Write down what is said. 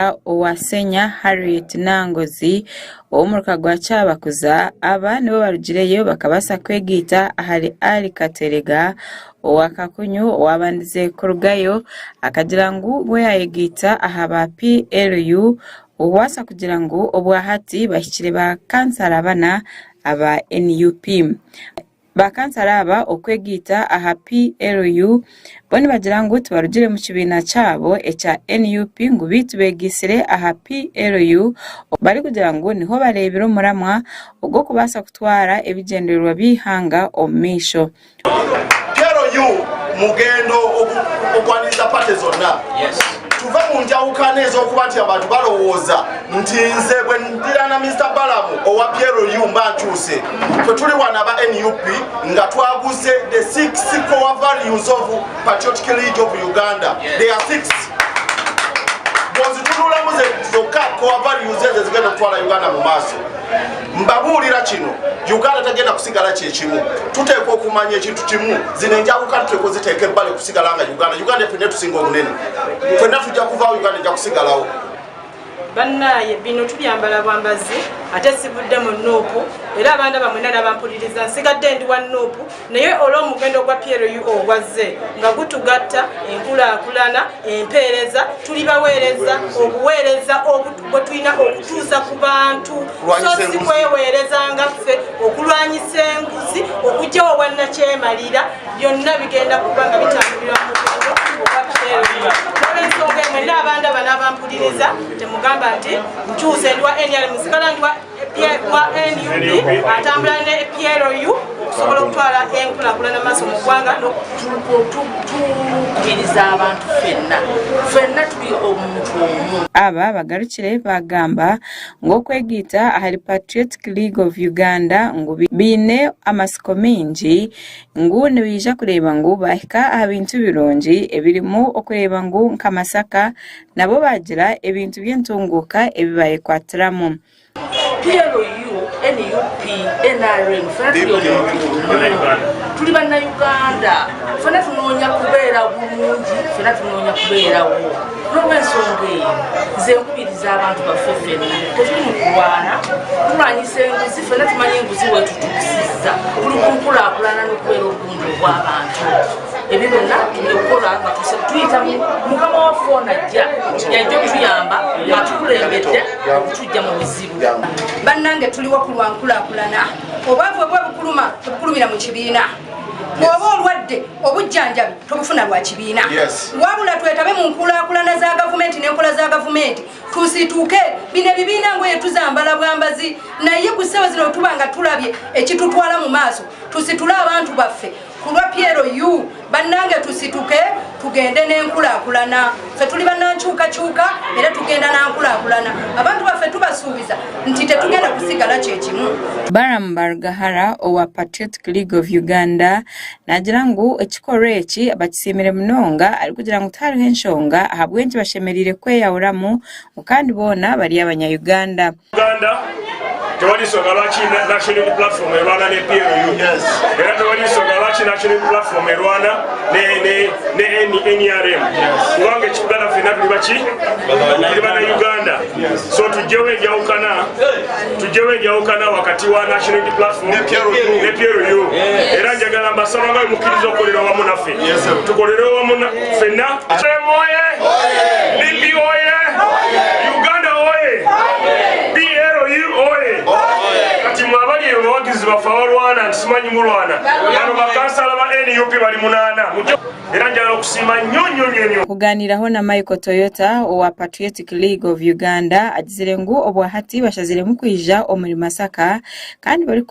Owasenya Harriet Nangozi omurka gwa Kyabakuza aba nibo barugireyo bakabasa kwegita ahari Ali Katerega owakakunyu owabandize kurugayo akagira ngu we yayegita ahaba PLU owasa kugira ngu obwahati bahikire ba kansara abana aba NUP bakansara aba okwegita aha PLU boni bagira ngu tubarugire mu kibina cyabo echa NUP ngu bitu begisire aha PLU bari kugira ngu niho barebera muramwa ubwo kubasa kutwara ebigendererwa bihanga omisho PLU mugendo okwaniriza pate zonna tuva mu njawukana ez'okuba nti abantu balowooza nti nze bwe ndirana Mr. Balamu owa PLU mbankyuse ffe tuli wana ba NUP nga twaguze the 6 core values of Patriotic League of Uganda. They are 6. Bwozitululamu zokka core values ezo zigenda kutwala Uganda mu maaso. Mbabuulira kino Uganda tagenda kusigala kyekimu. Tuteekwa okumanya ekintu kimu zino enjawukana tuteekwa ziteeka ebbali kusigala nga Uganda ffenna tusinga obunene. Ffenna tujja kuvaawo Uganda ejja kusigalawo. Bannaye bino tubyambala bwambazi ate sivudde mu NUP era abanda bamwe nala bampuliriza nsigadde ndi wa NUP naye olw'omugendo gwa PLU ogwazze nga gutugatta enkulaakulana empeereza tuli baweereza obuweereza bwe tulina okutuusa ku bantu so si kweweereza nga ffe okulwanyisa enguzi okugyawo wannakyemalira byonna bigenda kuba nga bitambulira mu mugendo ogwa PLU olw'ensonga emwe n'abanda bano abampuliriza temugamba nti nkyuse ndi wa NRM nsigala ndi wa NUP atambula ne PLU okusobola okutwala enkulaakulana maaso mu ggwanga tukubiriza abantu ffenna tuli omuntu omu. Aba bagarukire bagamba ng'okwegita ahari Patriotic League of Uganda ngu biine amasiko mingi ngu nibija kureba ngu bahika aha bintu birungi ebirimu okureba ngu nka Masaka nabo bagira ebintu by'entunguka ebibayekwatiramu. PLU, NUP, NRM, tuli bannayuganda ffenna tunoonya kubeera bulungi ffenna tunoonya kubeerawo n'olw'ensonga eyo nze nkubiriza abantu baffe ffenna tetuli mu kulwana tulwanyisa enguzi ffenna tumanyi enguzi wetutuusizza tuli ku nkulaakulana n'okubeera obulungi obw'abantu ebyo byonna tulikola nga tuyita mukama waffe ono ajja yajja okutuyamba atukulembedde okutujja mu bizibu. Bannange tuliwo ku lwa nkulaakulana obwavu bwe bukulumira mu kibiina bw'oba olwadde obujjanjabi tobufuna lwa kibiina wabula twetabe mu nkulaakulana za gavumenti n'enkola za gavumenti tusituuke bino ebibiina ngoye tuzambala bwambazi naye ku ssaawa zino tuba nga tulabye ekitutwala mu maaso tusitule abantu baffe ku lwa PLU bannange tusituke tugende n'enkulaakulana ffe tuli bannankyukakyuka era tugenda n'enkulaakulana abantu baffe tubasuubiza nti tetugenda kusigala kyekimu. Baramu Barugahara owa Patriotic League of Uganda nagira ngu ekikorwa eki bakisiimire munonga ari kugira ngu tariho enshonga ahabwe nti bashemerire kweyawuramu kandi boona bari abanyayuganda. Tewali nsonga lwaki national platform erwana ne PLU era tewali nsonga lwaki national platform erwana ne NRM kubanga ekiganda ffenna tuli baki tuli bannayuganda so tujjewo enjawukana wakati wa national platform ne PLU era njagala mbasaba nga mukkiriza okukolera wamu naffe tukolere wamu ffenna oye NUP oye Uganda oye PLU oye kati mwabali abawagizi baffe abalwana nti simanyi mulwana bano bakansala ba NUP bali 8 era njagala okusiima nnyo. Kuganiraho na Michael Toyota owa Patriotic League of Uganda agizire ngu obwahati bashazire mu kwija omuri Masaka kandi bari